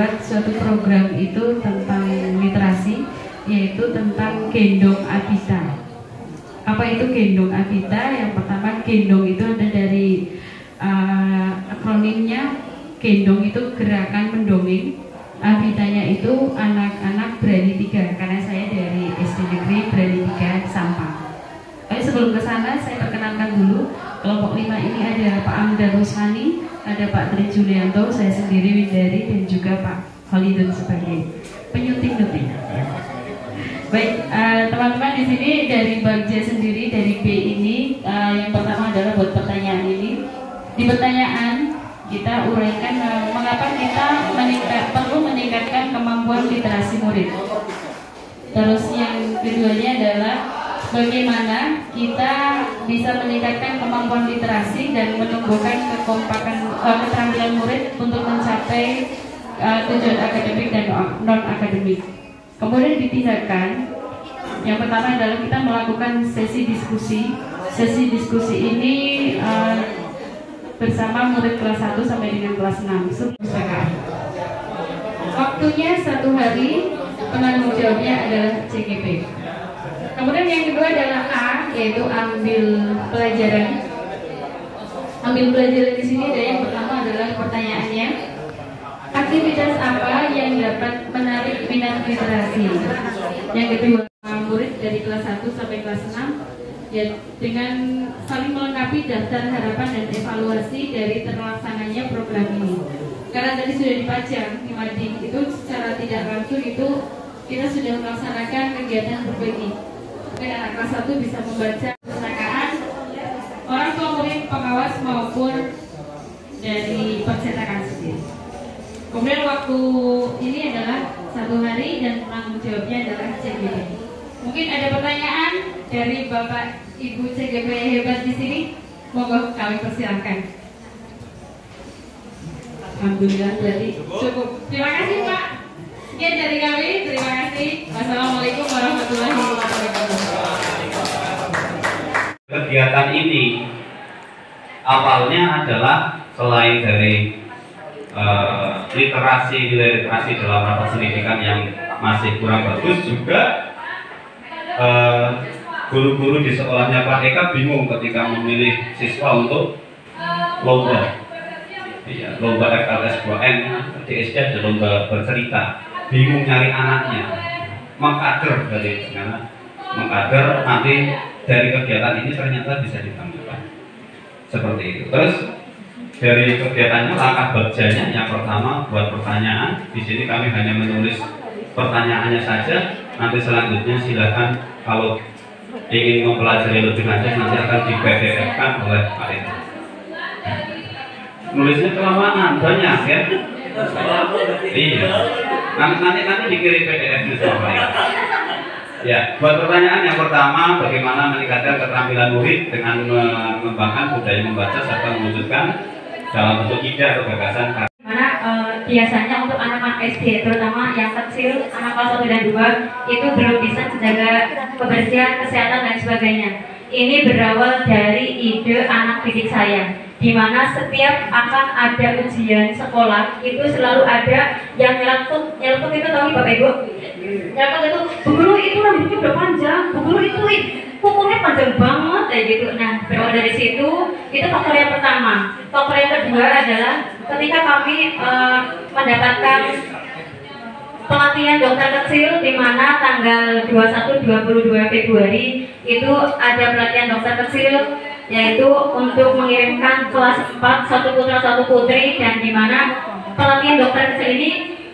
membuat suatu program itu tentang literasi, yaitu tentang Gendong Abita. Apa itu Gendong Abita? Yang pertama, gendong itu ada dari akronimnya. Gendong itu gerakan mendongeng, Abitanya itu anak-anak Brani 3, karena saya dari SD Negeri Brani 3 Sampang. Tapi sebelum ke sana, saya perkenalkan dulu kelompok 5 ini ada Pak Amda Rusmani, ada Pak Tri Julianto, saya sendiri Windari, dan juga Pak Khalidun sebagai penyunting-nyunting. Baik, teman-teman di sini dari Bagja sendiri, dari B ini, yang pertama adalah buat pertanyaan ini. Di pertanyaan kita uraikan mengapa kita perlu meningkatkan kemampuan literasi murid. Terus yang keduanya adalah bagaimana kita bisa meningkatkan kemampuan literasi dan menumbuhkan keterampilan murid untuk mencapai tujuan akademik dan non akademik. Kemudian ditingkatkan, yang pertama adalah kita melakukan sesi diskusi. Sesi diskusi ini bersama murid kelas 1 sampai dengan kelas 6 perpustakaan. Waktunya 1 hari, penanggung jawabnya adalah CGP. Kemudian yang kedua adalah A, yaitu ambil pelajaran. Ambil pelajaran di sini ada yang pertama adalah pertanyaannya, aktivitas apa yang dapat menarik minat literasi? Yang kedua, murid dari kelas 1 sampai kelas 6 ya, dengan saling melengkapi daftar harapan dan evaluasi dari terlaksananya program ini. Karena tadi sudah dipajang di Mading, itu secara tidak langsung itu kita sudah melaksanakan kegiatan berbagi. Mungkin anak kelas 1 bisa membaca perpustakaan, orang tua murid, pengawas maupun dari percetakan sendiri. Kemudian waktu ini adalah 1 hari dan penanggung jawabnya adalah CGP. Mungkin ada pertanyaan dari Bapak Ibu CGP hebat di sini, monggo kami persilahkan. Alhamdulillah berarti cukup. Terima kasih Pak. Sekian dari kami, terima kasih. Wassalamualaikum warahmatullahi wabarakatuh. Kegiatan ini awalnya adalah selain dari nilai literasi dalam rapat pendidikan yang masih kurang bagus, juga guru-guru di sekolahnya Pak Eka bingung ketika memilih siswa untuk lomba. Iya, lomba FLS 2N di SD ada lomba bercerita, bingung nyari anaknya, mengkader dari sana, mengkader nanti dari kegiatan ini ternyata bisa ditampilkan seperti itu. Terus dari kegiatannya langkah bagjanya yang pertama buat pertanyaan. Di sini kami hanya menulis pertanyaannya saja. Nanti selanjutnya silakan kalau ingin mempelajari lebih lanjut nanti akan di-PDF-kan oleh Pak Eka. Nulisnya kelamaan banyak ya. Iya. Nanti dikirim PDF-nya sama Pak Eka. Ya, buat pertanyaan yang pertama, bagaimana meningkatkan keterampilan murid dengan mengembangkan budaya membaca serta mewujudkan dalam bentuk ide atau gagasan. Karena biasanya untuk anak-anak SD, terutama yang kecil, anak kelas 1 dan 2, itu belum bisa menjaga kebersihan, kesehatan dan sebagainya. Ini berawal dari ide anak didik saya, di mana setiap akan ada ujian sekolah itu selalu ada yang nyeletuk itu, tahu Bapak Ibu? Nyeletuk itu, Bu Guru itu rambutnya udah panjang, Bu Guru itu kukunya panjang banget kayak gitu. Nah, berawal dari situ, itu faktor yang pertama. Faktor yang kedua adalah ketika kami mendapatkan pelatihan dokter kecil, di mana tanggal 21-22 Februari itu ada pelatihan dokter kecil, yaitu untuk mengirimkan kelas 4 satu putra satu putri, dan di mana pelatihan dokter kecil ini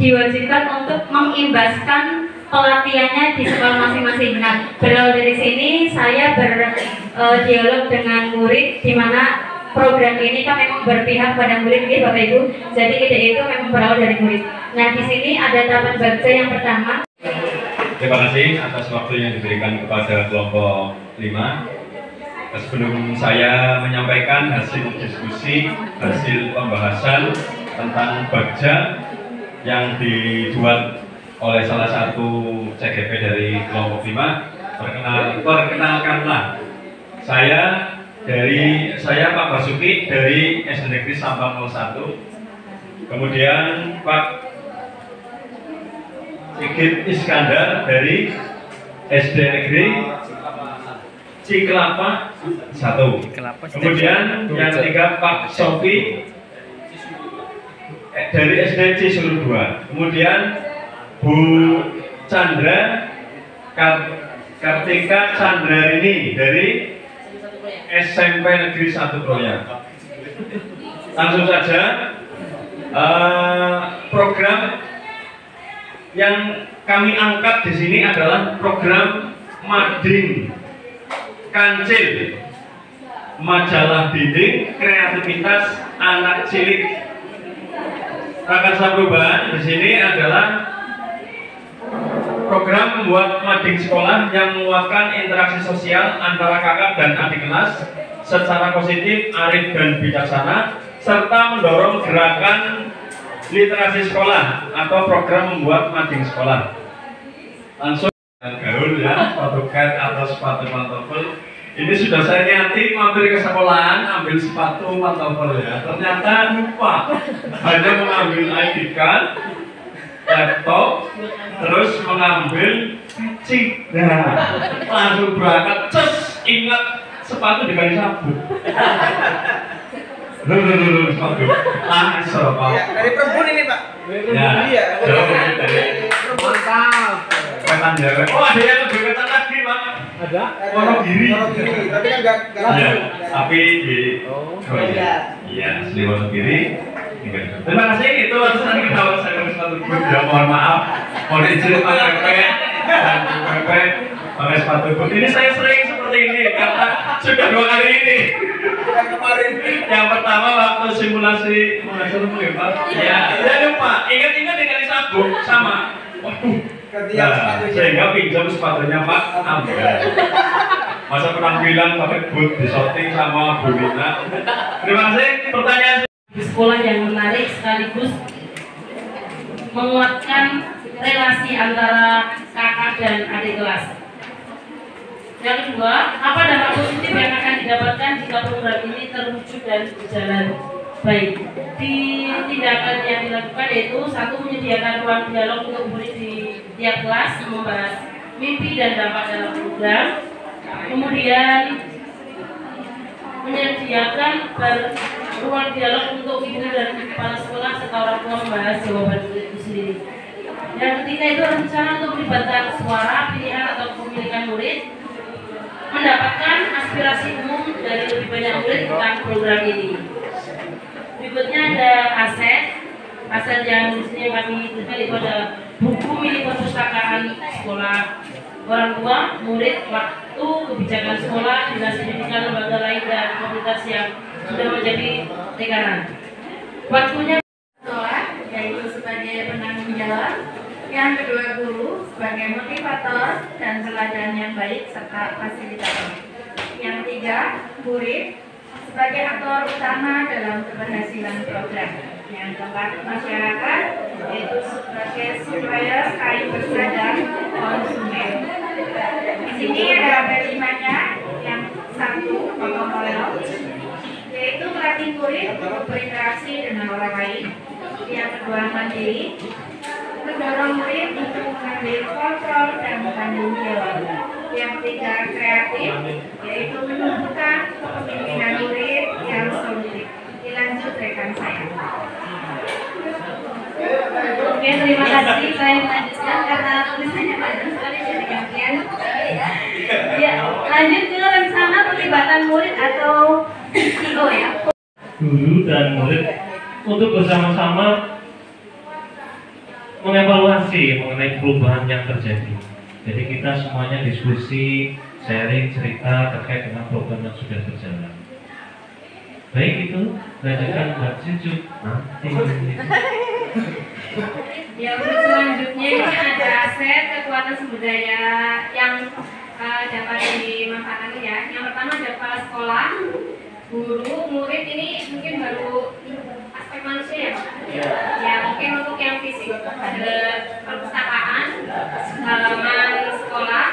diwajibkan untuk mengimbaskan pelatihannya di sekolah masing-masing. Nah, berawal dari sini saya berdialog dengan murid, di mana program ini kan memang berpihak pada murid, ya Bapak Ibu. Jadi ide itu memang berawal dari murid. Nah, di sini ada tahapan baca yang pertama. Terima kasih atas waktu yang diberikan kepada kelompok 5. Sebelum saya menyampaikan hasil diskusi, hasil pembahasan tentang bagja yang dibuat oleh salah satu CGP dari kelompok 5, perkenalkanlah saya Pak Basuki dari SD Negeri Sampang 01. Kemudian Pak Sigit Iskandar dari SD Negeri Cikelapa 1. Kemudian yang ketiga Pak Sofi dari SD Cisulu 2. Kemudian Bu Chandra Kartika Chandrarini dari SMP Negeri 1 Proyek. Langsung saja, program yang kami angkat di sini adalah program Mading Kancil, majalah dinding kreativitas anak cilik. Prakarsa Perubahan di sini adalah program membuat mading sekolah yang menguatkan interaksi sosial antara kakak dan adik kelas secara positif, arif dan bijaksana, serta mendorong gerakan literasi sekolah atau program membuat mading sekolah. Langsung gaul ya, sepatu cat atau sepatu pantofel. Ini sudah saya niati mampir ke sekolahan ambil sepatu pantofel ya. Ternyata lupa, hanya mengambil ID card, laptop, terus mengambil cik. Nah, langsung berangkat, cus, ingat sepatu dikali sabuk. Loh, sepatu. Langsung Pak. Ya, dari perempuan ini Pak. Ya, dari Mantap. ketan jalan. Oh, ada yang lebih ketan lagi Pak. Ada? Wonogiri. Tapi kan enggak Iya, langsung. tapi di iya, asli Wonogiri. Terima kasih, itu tadi kita saya sepatu boot ya, mohon maaf. Mohon izin Pak Pepe dan Bu Pepe pakai sepatu boot. Ini saya sering seperti ini karena sudah 2 kali ini. Yang kemarin. Yang pertama waktu simulasi apa ya Pak? Ya, saya lupa. Ingat-ingat dikali sabuk sama. Waduh. Gantian Nah, sepatunya. sehingga pinjam sepatunya Pak ambil. Masa penampilan pakai boot di shooting sama Bu Nina. Terima kasih. Pertanyaan Di sekolah yang menarik sekaligus menguatkan relasi antara kakak dan adik kelas. Yang kedua, apa dampak positif yang akan didapatkan jika program ini terwujud dan berjalan baik? Di tindakan yang dilakukan yaitu satu, menyediakan ruang dialog untuk murid di tiap kelas membahas mimpi dan dampak dalam program. Kemudian menyediakan ruang dialog untuk ibu dan kepala sekolah serta orang tua membahas jawaban murid itu sendiri. Yang ketiga itu rencana untuk melibatkan suara, pilihan atau kepemilikan murid, mendapatkan aspirasi umum dari lebih banyak murid tentang program ini. Berikutnya ada aset yang di sini kami tuliskan itu ada buku milik perpustakaan sekolah, orang tua, murid, waktu, kebijakan sekolah, dinas pendidikan, lembaga lain dan komunitas yang sudah menjadi lingkaran. Waktunya sekolah yaitu sebagai penanggung jawab, yang kedua guru sebagai motivator dan teladan yang baik serta fasilitator. Yang tiga murid sebagai aktor utama dalam keberhasilan program. Yang keempat masyarakat yaitu sebagai supplier kain bersadar konsumen. Di sini ada berimanya yang satu monomoral yaitu melatih murid untuk berinteraksi dengan orang lain. Yang kedua mandiri, mendorong murid untuk mengambil kontrol dan tanggung jawab. Yang ketiga kreatif, yaitu menumbuhkan kepemimpinan murid yang solutif. Dilanjut rekan saya. Oke, terima kasih. Saya melanjutkan karena tulisannya panjang sekali jadi gantian. Ya, lanjut ke rencana pelibatan murid atau CEO ya. Guru dan murid untuk bersama-sama mengevaluasi mengenai perubahan yang terjadi. Jadi kita semuanya diskusi, sharing cerita terkait dengan program yang sudah berjalan. Baik itu, lanjutkan Mbak Cucu. Nanti. Ya, untuk selanjutnya ini ada aset kekuatan sumber daya yang dapat dimanfaatkan ya. Yang pertama ada kepala sekolah, guru, murid. Ini mungkin baru aspek manusia ya Pak? Ya, mungkin untuk yang fisik ada perpustakaan, halaman sekolah,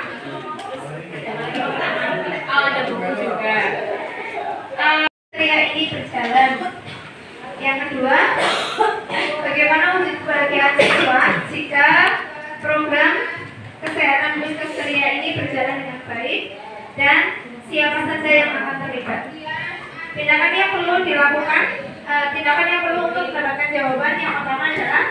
ada buku juga. Kriya ini berjalan. Yang kedua, bagaimana wujud kebahagiaan siswa jika program dilakukan tindakan yang perlu untuk mendapatkan jawaban. Yang pertama adalah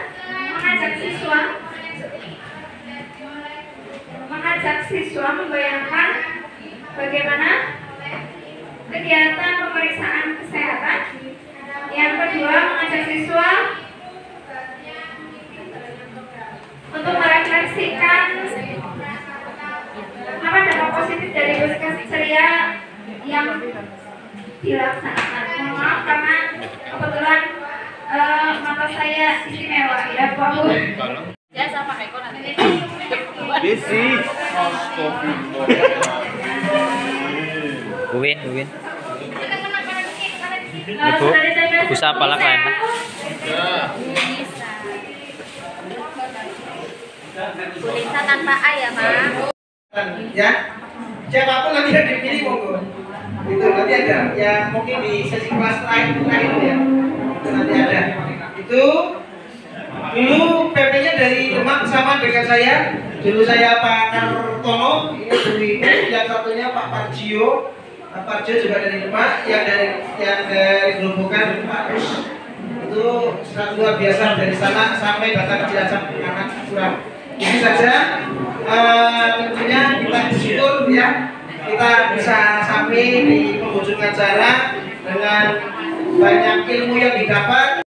mengajak siswa membayangkan bagaimana kegiatan pemeriksaan kesehatan. Yang kedua, mengajak siswa untuk merefleksikan apa dampak positif dari bus ceria yang dilaksanakan. Mohon maaf karena kebetulan mata saya istimewa ya Pak Bu. Ya sama Eko nanti. Besi. Uwin. Ibu, usaha apa lah kalian? Tulisan tanpa A ya, Ma. Ya, siapapun nanti yang dipilih monggo. Itu nanti ada, ya mungkin di sesi kelas lain ya. Itu nanti ada. Itu dulu PP-nya dari Demak sama dengan saya. Dulu saya Pak Kartono, ini dulu itu yang satunya Pak Parjio. Pak Parjio juga dari Demak, yang dari Gerobokan Pak Rus. Itu sangat luar biasa dari sana sampai datang ke Cilacap anak kurang. Ini saja tentunya kita bersyukur ya kita bisa sampai di penghujung acara dengan banyak ilmu yang didapat.